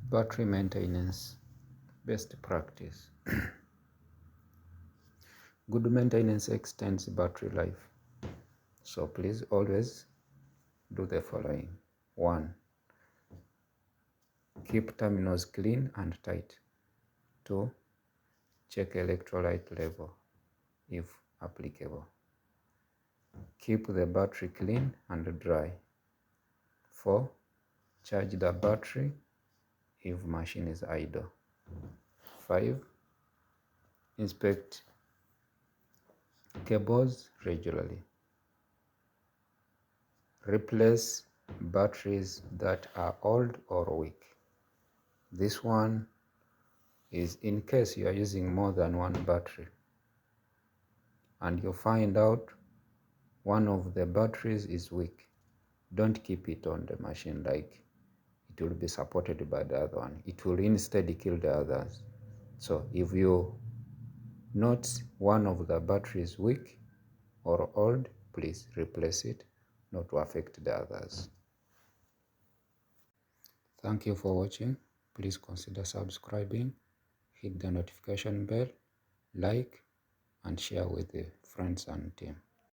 Battery maintenance best practice. Good maintenance extends battery life. So please always do the following. 1. Keep terminals clean and tight. 2. Check electrolyte level if applicable. Keep the battery clean and dry. 4. Charge the battery if machine is idle. 5. Inspect cables regularly. Replace batteries that are old or weak. This one is in case you are using more than one battery and you find out one of the batteries is weak. Don't keep it on the machine like it will be supported by the other one. It will instead kill the others. So if you note one of the batteries weak or old, please replace it, not to affect the others. Thank you for watching. Please consider subscribing, hit the notification bell, like and share with your friends and team.